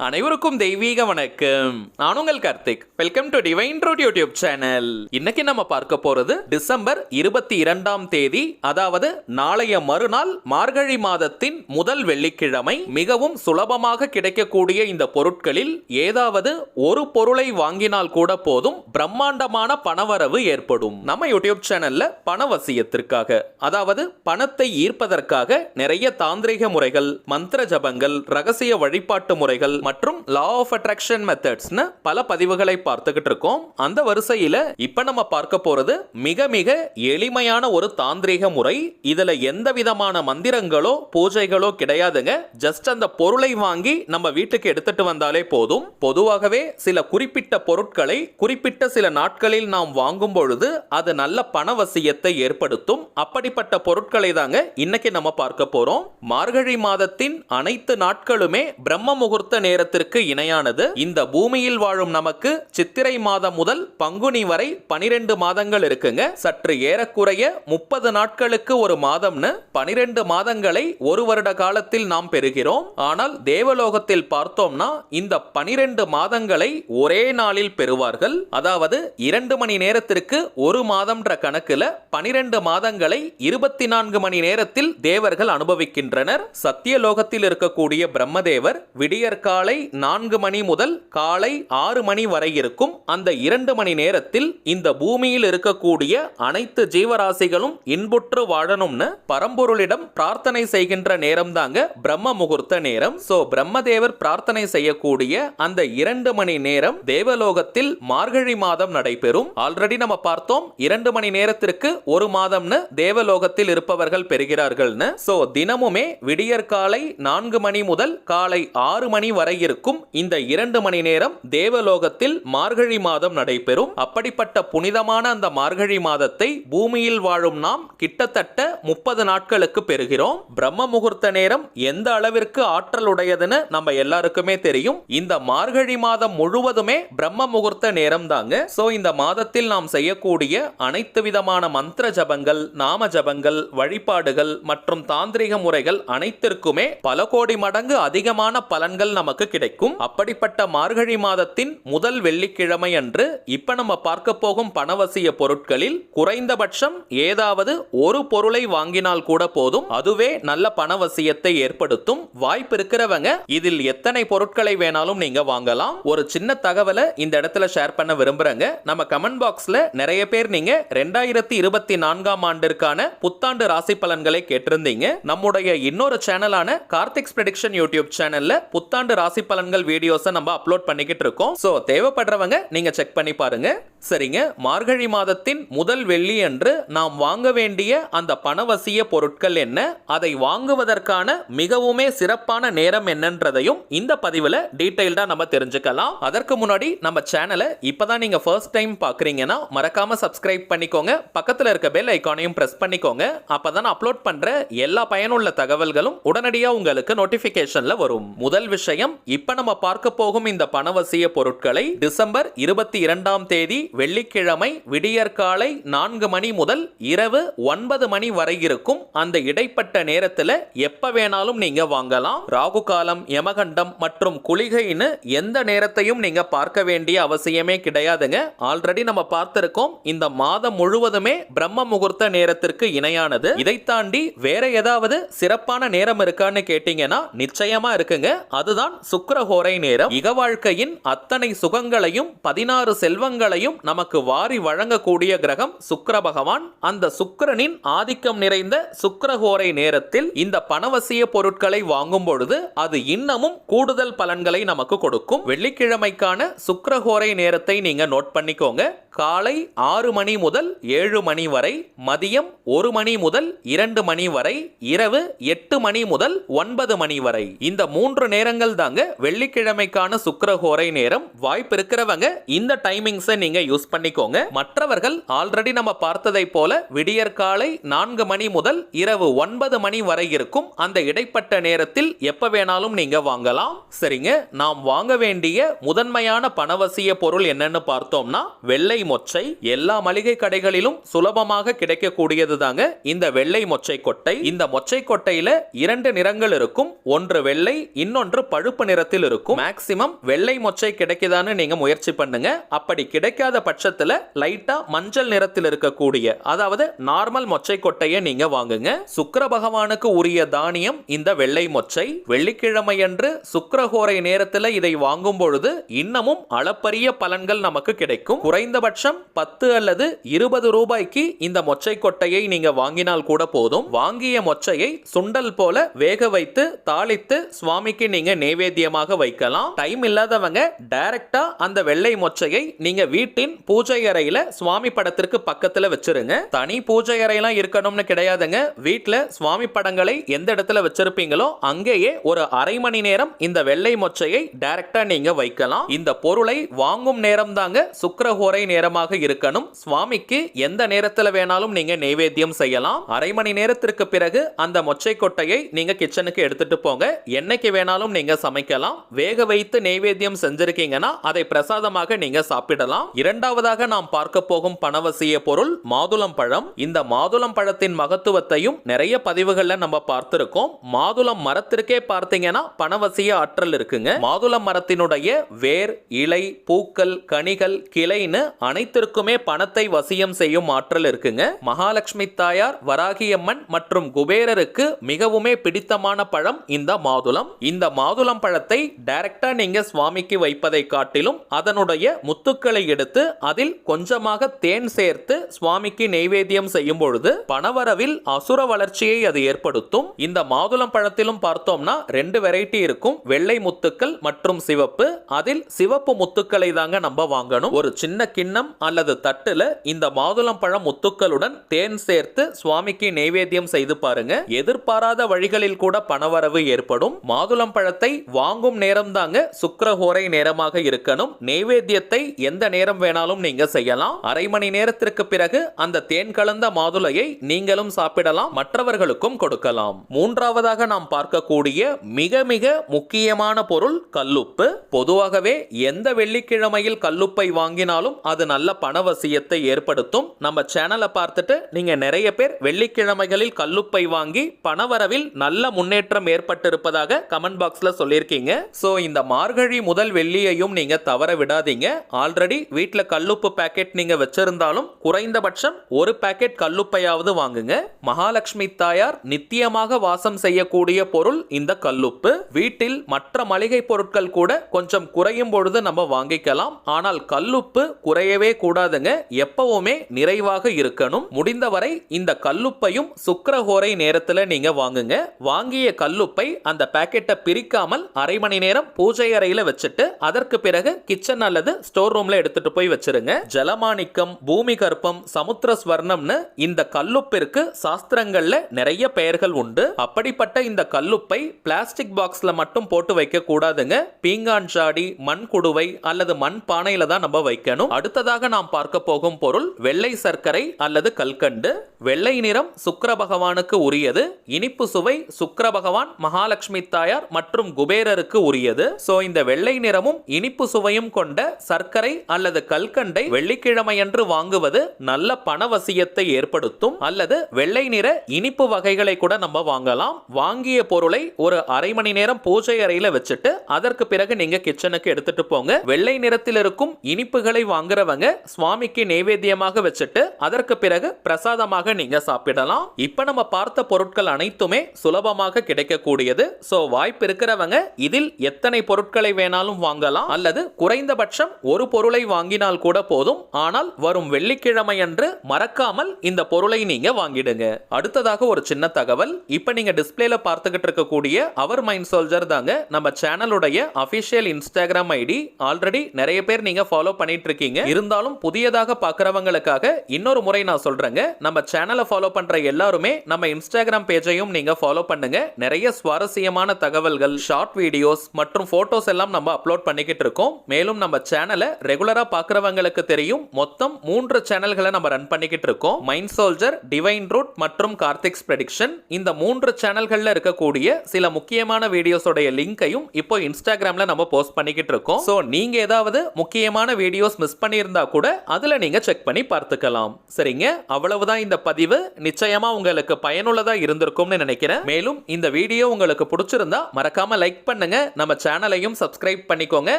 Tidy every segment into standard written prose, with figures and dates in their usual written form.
அனைவருக்கும் தெய்வீக வணக்கம். நான் உங்கள் Karthik. Welcome to divine truth YouTube channel. இன்னைக்கு நம்ம பார்க்க போறது டிசம்பர் 22ஆம் தேதி, அதாவது நாளைய மறுநாள் மார்கழி மாதத்தின் முதல் வெள்ளிக்கிழமை. மிகவும் சுலபமாக கிடைக்கக்கூடிய இந்த பொருட்களில் ஏதாவது ஒரு பொருளை வாங்கினால் கூட போதும், பிரம்மாண்டமான பணவரவு ஏற்படும். நம்ம யூடியூப் சேனல்ல பணவசியத்திற்காக, அதாவது பணத்தை ஈர்ப்பதற்காக நிறைய தாந்திரிக முறைகள், மந்திர ஜபங்கள், ரகசிய வழிபாட்டு முறைகள் மற்றும் லா ஆஃப் அட்ராக்ஷன் மெத்தட்ஸ்னு பல பதிவுகளை பார்த்துக்கிட்டு இருக்கோம். அந்த வரிசையில இப்ப நம்ம பார்க்க போறது மிக மிக எளிமையான ஒரு தாந்திரிக முறை. இதுல எந்த விதமான மந்திரங்களோ பூஜைகளோ கிடையாதுங்க. ஜஸ்ட் அந்த பொருளை வாங்கி நம்ம வீட்டுக்கு எடுத்துட்டு வந்தாலே போதும். பொதுவாகவே சில குறிப்பிட்ட பொருட்களை குறிப்பிட்ட சில நாட்களில் நாம் வாங்கும் பொழுது அது நல்ல பணவசியத்தை ஏற்படுத்தும். அப்படிப்பட்ட பொருட்களை தாங்க இன்னைக்கு நம்ம பார்க்க போறோம். மார்கழி மாதத்தின் அனைத்து நாட்களுமே பிரம்ம முகூர்த்த நேரத்திற்கு இணையானது. இந்த பூமியில் வாழும் நமக்கு சித்திரை மாதம் முதல் பங்குனி வரை 12 மாதங்கள் இருக்குங்க. சற்று ஏறக்குறைய 30 நாட்களுக்கு ஒரு மாதம்னு 12 மாதங்களை ஒரு வருட காலத்தில் நாம் பெறுகிறோம். ஆனால் தேவலோகத்தில் பார்த்தோம்னா இந்த 12 மாதங்களை ஒரே நாளில் பெறுவார்கள். அதாவது 2 மணி நேரத்திற்கு ஒரு மாதம்ன்ற கணக்குல 12 மாதங்களை 24 மணி நேரத்தில் தேவர்கள் அனுபவிக்கின்றனர். சத்தியலோகத்தில் இருக்கக்கூடிய பிரம்மதேவர் விடியற்காலை 4 மணி முதல் காலை 6 மணி வரை இருக்கும் அந்த 2 மணி நேரத்தில் இந்த பூமியில் இருக்கக்கூடிய அனைத்து ஜீவராசிகளும் இன்புற்று வாழணும்னு பரம்பொருளிடம் பிரார்த்தனை செய்கின்ற நேரம் தாங்க பிரம்ம முகூர்த்த நேரம். சோ பிரம்மதேவர் பிரார்த்தனை செய்யக்கூடிய அந்த 2 மணி நேரம் தேவலோகத்தில் மார்கழி மாதம் நடைபெறும். ஆல்ரெடி நம்ம பார்த்தோம் 2 மணி நேரத்திற்கு ஒரு மாதம்னு தேவலோகத்தில் இருப்பவர்கள் பெறுகிறார்கள்னு. சோ தினமுமே விடியற்காலை 4 மணி முதல் காலை 6 மணி வரை இருக்கும் இந்த 2 மணி நேரம் தேவலோகத்தில் மார்கழி மாதம் நடைபெறும். அப்படிப்பட்ட புனிதமான அந்த மார்கழி மாதத்தை பூமியில் வாழும் நாம் கிட்டத்தட்ட 30 நாட்களுக்கு பெறுகிறோம். பிரம்ம முகூர்த்த நேரம் எந்த அளவிற்கு ஆற்றல் உடையதுன்னு நம்ம எல்லாருக்குமே தெரியும். இந்த மார்கழி மாதம் முழுவதுமே பிரம்ம முகூர்த்த நேரம் தாங்க. சோ இந்த மாதத்தில் நாம் செய்யக்கூடிய அனைத்து விதமான மந்திர ஜபங்கள், நாம ஜபங்கள், வழிபாடுகள் மற்றும் தாந்திரிக முறைகள் அனைத்திற்குமே பல கோடி மடங்கு அதிகமான பலன்கள் நமக்கு கிடைக்கும். அப்படிப்பட்ட மார்கழி மாதத்தின் முதல் வெள்ளிக்கிழமை அன்று இப்ப நம்ம பார்க்க போகும் பணவசிய பொருட்களில் குறைந்தபட்சம் ஏதாவது ஒரு பொருளை வாங்கினால் கூட போதும், அதுவே நல்ல பணவசியத்தை ஏற்படுத்தும். வாய்ப்பு இருக்கிறவங்க இதில் எத்தனை பொருட்களை வேணாலும் நீங்க வாங்கலாம். ஒரு சின்ன தகவலை இந்த இடத்துல ஷேர் பண்ண விரும்புறேங்க. நம்ம கமெண்ட் பாக்ஸ்ல நிறைய பேர் நீங்க 2024ஆம் ஆண்டிற்கான புத்தாண்டு ராசி பலன்களை கேட்டிருந்தீங்க. நம்முடைய இன்னொரு சேனலான கார்த்திக்ஸ் பிரெடிக்ஷன் யூடியூப் சேனல்ல புத்தாண்டு ராசி பலன்கள் வீடியோஸை நம்ம அப்லோட் பண்ணிக்கிட்டு இருக்கோம். சோ தேவைப்படுறவங்க நீங்க செக் பண்ணி பாருங்க. சரிங்க, மார்கழி மாதத்தின் முதல் வெள்ளி அன்று நாம் வாங்க வேண்டிய அந்த பணவசிய பொருட்கள் என்ன, அதை வாங்குவதற்கான மிகவுமே சிறப்பான நேரம் என்னன்றதையும் இந்த பதிவுல டீடைல்டா நம்ம தெரிஞ்சுக்கலாம். அதற்கு முன்னாடி நம்ம சேனலை இப்பதான் நீங்க ஃபர்ஸ்ட் டைம் பாக்குறீங்கன்னா மறக்காம சப்ஸ்கிரைப் பண்ணிக்கோங்க. பக்கத்துல இருக்க பெல் ஐகானையும் பிரஸ் பண்ணிக்கோங்க. அப்பதான் அப்லோட் பண்ற எல்லா பயனுள்ள தகவல்களும் உடனடியா உங்களுக்கு நோட்டிபிகேஷன்ல வரும். முதல் விஷயம், இப்ப நம்ம பார்க்க போகும் இந்த பணவசிய பொருட்களை டிசம்பர் 22ஆம் தேதி வெள்ளிக்கிழமை விடியற்காலை 4 மணி முதல் இரவு 9 மணி வரை இருக்கும் அந்த இடைப்பட்ட நேரத்துல எப்ப வேணாலும் நீங்க வாங்கலாம். ராகு காலம், யமகண்டம் மற்றும் குளிகைன்னு எந்த நேரத்தையும் நீங்க பார்க்க வேண்டிய அவசியமே கிடையாதுங்க. ஆல்ரெடி நம்ம பார்த்திருக்கோம் இந்த மாதம் முழுவதுமே பிரம்ம முகூர்த்த நேரத்திற்கு இணையானது. இதை தாண்டி வேற ஏதாவது சிறப்பான நேரம் இருக்கான்னு கேட்டீங்கன்னா நிச்சயமா இருக்குங்க. அதுதான் சுக்கிரஹோரை நேரம். இக வாழ்க்கையின் அத்தனை சுகங்களையும் 16 செல்வங்களையும் நமக்கு வாரி வழங்கக்கூடிய கிரகம் சுக்கிர பகவான். அந்த சுக்கிரனின் ஆதிக்கம் நிறைந்த சுக்கிரஹோரை நேரத்தில் இந்த பணவசிய பொருட்களை வாங்கும் பொழுது அது இன்னமும் கூடுதல் பலன்களை நமக்கு கொடுக்கும். வெள்ளிக்கிழமைக்கான சுக்கிரஹோரை நேரத்தை நீங்க நோட் பண்ணிக்கோங்க. காலை 6 மணி முதல் 7 மணி வரை, மதியம் 1 மணி முதல் 2 மணி வரை, இரவு 8 மணி முதல் 9 மணி வரை. இந்த 3 நேரங்கள் தாங்க வெள்ளிக்கிழமைக்கான சுக்கிரஹோரை நேரம். வாய்ப்பு இருக்கிறவங்க இந்த டைமிங்ஸை நீங்க யூஸ் பண்ணிக்கோங்க. மற்றவர்கள் ஆல்ரெடி நம்ம பார்த்ததை போல விடியற்காலை 4 மணி முதல் இரவு 9 மணி வரை இருக்கும் அந்த இடைப்பட்ட நேரத்தில் எப்ப வேணாலும் நீங்க வாங்கலாம். சரிங்க, நாம் வாங்க வேண்டிய முதன்மையான பணவசிய பொருள் என்னன்னு பார்த்தோம்னா வெள்ளை மொச்சை. எல்லா மளிகை கடைகளிலும் சுலபமாக கிடைக்கக்கூடியது தாங்க இந்த வெள்ளை மொச்சை கொட்டை. இந்த மொச்சை கொட்டையில 2 நிறங்கள் இருக்கும். ஒன்று வெள்ளை, இன்னொன்று பழுப்பு சிகப்பு நிறத்தில் இருக்கும். மேக்ஸிமம் வெள்ளை மொச்சை கிடைக்குதான்னு நீங்க முயற்சி பண்ணுங்க. அப்படி கிடைக்காத பட்சத்துல லைட்டா மஞ்சள் நிறத்தில் இருக்கக்கூடிய, அதாவது நார்மல் மொச்சை கொட்டையை நீங்க வாங்குங்க. சுக்கிர பகவானுக்கு உரிய தானியம் இந்த வெள்ளை மொச்சை. வெள்ளிக்கிழமை அன்று சுக்கிரஹோரை நேரத்தில் இதை வாங்கும் பொழுது இன்னமும் அளப்பரிய பலன்கள் நமக்கு கிடைக்கும். குறைந்தபட்சம் 10 அல்லது 20 ரூபாய்க்கு இந்த மொச்சை கொட்டையை நீங்க வாங்கினால் கூட போதும். வாங்கிய மொச்சையை சுண்டல் போல வேக வைத்து தாளித்து சுவாமிக்கு நீங்க நைவேத்தியமாக வைக்கலாம். டைம் இல்லாதவங்க டைரக்டா அந்த வெள்ளை மொச்சையை நீங்க வீட்டின் பூஜை அறையில சுவாமி படத்திற்கு பக்கத்துல வச்சிருங்க. தனி பூஜை அறையெல்லாம் இருக்கணும்னு கிடையாதுங்க. வீட்டுல சுவாமி படங்களை எந்த இடத்துல வச்சிருப்பீங்களோ அங்கேயே ஒரு அரை மணி நேரம் இந்த வெள்ளை மொச்சையை டைரக்டா நீங்க வைக்கலாம். இந்த பொருளை வாங்கும் நேரம் தாங்க சுக்கிரஹோரை நேரமாக இருக்கணும். சுவாமிக்கு எந்த நேரத்துல வேணாலும் நீங்க நைவேத்தியம் செய்யலாம். அரை மணி நேரத்திற்கு பிறகு அந்த மொச்சை கொட்டையை நீங்க கிச்சனுக்கு எடுத்துட்டு போங்க. என்னைக்கு வேணாலும் நீங்க சமைக்கலாம். வேக வைத்து நைவேத்தியம் செஞ்சிருக்கீங்கன்னா அதை பிரசாதமாக நீங்க சாப்பிடலாம். இரண்டாவதாக நாம் பார்க்க போகும் பணவசிய பொருள் மாதுளம் பழம். இந்த மாதுளம் பழத்தின் மகத்துவத்தையும் நிறைய பதிவுகள்ல நம்ம பார்த்திருக்கோம். மாதுளம் மரத்திற்கே பார்த்தீங்கன்னா பணவசிய ஆற்றல் இருக்குங்க. மாதுளம் மரத்தினுடைய வேர், இலை, பூக்கள், கனிகள், கிளைன்னு அனைத்திற்குமே பணத்தை வசியம் செய்யும் ஆற்றல் இருக்குங்க. மகாலட்சுமி தாயார், வராகியம்மன் மற்றும் குபேரருக்கு மிகவுமே பிடித்தமான பழம் இந்த மாதுளம். இந்த மாதுளம் பழத்தை டைரக்டா நீங்க சுவாமிக்கு வைப்பதை காட்டிலும் அதனுடைய முத்துக்களை எடுத்து அதில் கொஞ்சமாக தேன் சேர்த்து சுவாமிக்கு நைவேத்தியம் செய்யும் பொழுது பணவரவில் அசுர வளர்ச்சியை அது ஏற்படுத்தும். இந்த மாதுளம் பழத்திலும் பார்த்தோம்னா 2 வெரைட்டி இருக்கும். வெள்ளை முத்துக்கள் மற்றும் சிவப்பு. அதில் சிவப்பு முத்துக்களை தாங்க நம்ம வாங்கணும். ஒரு சின்ன கிண்ணம் அல்லது தட்டுல இந்த மாதுளம் பழம் முத்துக்களுடன் தேன் சேர்த்து சுவாமிக்கு நைவேத்தியம் செய்து பாருங்க. எதிர்பாராத வழிகளில் கூட பணவரவு ஏற்படும். மாதுளம் பழத்தை வாங்கும் நேரம் தாங்க சுக்கிரஹோரை நேரமாக இருக்கணும். நைவேத்தியத்தை எந்த நேரம் வேணாலும் நீங்க செய்யலாம். அரை மணி நேரத்திற்கு பிறகு அந்த தேன் கலந்த மாதுளையை நீங்களும் சாப்பிடலாம், மற்றவர்களுக்கும் கொடுக்கலாம். மூன்றாவதாக நாம் பார்க்கக்கூடிய மிக மிக முக்கியமான பொருள் கல்லுப்பு. பொதுவாகவே எந்த வெள்ளிக்கிழமையில் கல்லுப்பை வாங்கினாலும் அது நல்ல பணவசியத்தை ஏற்படுத்தும். நம்ம சேனலை பார்த்துட்டு நீங்க நிறைய பேர் வெள்ளிக்கிழமைகளில் கல்லுப்பை வாங்கி பணவரவில் நல்ல முன்னேற்றம் ஏற்பட்டிருப்பதாக கமெண்ட் பாக்ஸ்ல சொல்லியிருக்கீங்க. சோ இந்த மார்கழி முதல் வெள்ளியையும் நீங்க தவற விடாதீங்க. ஆல்ரெடி வீட்ல கல்லுப்பு பாக்கெட் நீங்க வச்சிருந்தாலும் குறைந்தபட்சம் ஒரு பாக்கெட் கல்லுப்பையாவது வாங்குங்க. மகாலட்சுமி தாயார் நித்தியமாக வாசம் செய்யக்கூடிய பொருள் இந்த கல்லுப்பு. வீட்டில் மற்ற மளிகை பொருட்கள் கூட கொஞ்சம் குறையும் பொழுது நம்ம வாங்கிக்கலாம். ஆனால் கல்லுப்பு குறையவே கூடாதுங்க. எப்பவுமே நிறைவாக இருக்கணும். முடிந்தவரை இந்த கல்லுப்பையும் சுக்கிரஹோரை நேரத்துல நீங்க வாங்குங்க. வாங்கிய கல்லுப்பை அந்த பாக்கெட்டை பிரிக்காமல் அரை மணி நேரம் பூஜை அறையில வச்சுட்டு அதற்கு பிறகு கிச்சன் அல்லது ஸ்டோர் ரூம்ல எடுத்துட்டு போய் வச்சிருங்க. ஜலமாணிக்கம், பூமி கற்பம், சமுத்திர ஸ்வர்ணம்னு இந்த கல்லுப்பிற்கு சாஸ்திரங்கள்ல நிறைய பெயர்கள் உண்டு. அப்படிப்பட்ட இந்த கல்லுப்பை பிளாஸ்டிக் பாக்ஸ்ல மட்டும் போட்டு வைக்க கூடாதுங்க. பீங்கான் ஜாடி, மண் குடுவை அல்லது மண் பானையில தான் நம்ம வைக்கணும். அடுத்ததாக நாம் பார்க்க போகும் பொருள் வெள்ளை சர்க்கரை அல்லது கல்கண்டு. வெள்ளை நிறம் சுக்கிர பகவானுக்கு உரியது. இனிப்பு சுவை சுக்கிர பகவான், மகாலட்சுமி தாயார் மற்றும் குபேரருக்கு உரியது. சோ இந்த வெள்ளை நிறமும் இனிப்பு சுவையும் கொண்ட சர்க்கரை அல்லது கல்கண்டை வெள்ளிக்கிழமையன்று வாங்குவது நல்ல பணவசியத்தை ஏற்படுத்தும். அல்லது வெள்ளை நிற இனிப்பு வகைகளை கூட நம்ம வாங்கலாம். வாங்கிய பொருளை ஒரு அரை மணி நேரம் பூஜை அறையில வச்சுட்டு அதற்கு பிறகு நீங்க கிச்சனுக்கு எடுத்துட்டு போங்க. வெள்ளை நிறத்தில் இருக்கும் இனிப்புகளை வாங்குறவங்க சுவாமிக்கு நைவேத்தியமாக வச்சுட்டு அதற்கு பிறகு பிரசாதமாக நீங்க சாப்பிடலாம். இப்ப நம்ம பார்த்த பொருட்கள் அனைத்துமே சுலபமாக கிடைக்கக்கூடியது. சோ வாய்ப்பு இருக்கிறவங்க இதில் எத்தனை பொருட்களை வேணாலும் வாங்கலாம். அல்லது குறைந்தபட்சம் ஒரு பொருளை வாங்கினால் கூட போதும். ஆனால் வரும் வெள்ளிக்கிழமை அன்று மறக்காமல் இந்த பொருளை நீங்க வாங்கிடுங்க. அடுத்ததாக ஒரு சின்ன தகவல். இப்ப நீங்க டிஸ்பிளேல பார்த்துக்கிட்டு இருக்கக்கூடிய அவர் மைண்ட் சோல்ஜர் தாங்க நம்ம சேனலுடைய அபிஷியல் இன்ஸ்டாகிராம் ஐடி. ஆல்ரெடி நிறைய பேர் நீங்க ஃபாலோ பண்ணிட்டு இருக்கீங்க. இருந்தாலும் புதியதாக பார்க்கறவங்களுக்காக இன்னொரு முறை நான் சொல்றேங்க. நம்ம சேனலை ஃபாலோ பண்ற எல்லாருமே நம்ம இன்ஸ்டாகிராம் பேஜையும் நீங்க ஃபாலோ பண்ணுங்க. நிறைய சுவாரஸ்யமான தகவல்கள், ஷார்ட் வீடியோஸ் மற்றும் போட்டோஸ் எல்லாம் நம்ம அப்லோட் பண்ணிக்கிட்டு இருக்கோம். மேலும் நம்ம சேனலை ரெகுலரா பார்க்கறவங்களுக்கு தெரியும், மொத்தம் 3 சேனல்களை நம்ம ரன் பண்ணிக்கிட்டு இருக்கோம். மைண்ட் சோல்ஜர், டிவைன் ரூட் மற்றும் கார்த்திக்ஸ் ப்ரெடிக்ஷன். இந்த 3 சேனல்கள்ல இருக்கக்கூடிய சில முக்கியமான வீடியோஸோட லிங்கையும் இப்போ இன்ஸ்டாகிராம்ல நம்ம போஸ்ட் பண்ணிக்கிட்டு இருக்கோம். சோ நீங்க ஏதாவது முக்கியமான வீடியோஸ் மிஸ் பண்ணியிருந்தா கூட அதுல நீங்க செக் பண்ணி பார்த்துக்கலாம். சரிங்க, அவ்வளவுதான் இந்த பதிவு. நிச்சயமா உங்களுக்கு பயனுள்ளதா இருந்திருக்கும்னு நினைக்கிறேன். மேலும் இந்த வீடியோ உங்களுக்கு பிடிச்சிருந்தா மறக்காம லைக் பண்ணுங்க, நம்ம சேனலையும் சப்ஸ்கிரைப் பண்ணிக்கோங்க.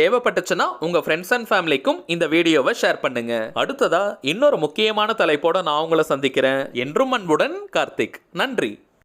தேவைப்பட்டுச்சுன்னா உங்க ஃப்ரெண்ட்ஸ் அண்ட் ஃபேமிலிக்கும் இந்த வீடியோவை ஷேர் பண்ணுங்க. அடுத்ததா இன்னொரு முக்கியமான தலைப்போட நான் உங்களை சந்திக்கிறேன். என்றும் அன்புடன் கார்த்திக். நன்றி.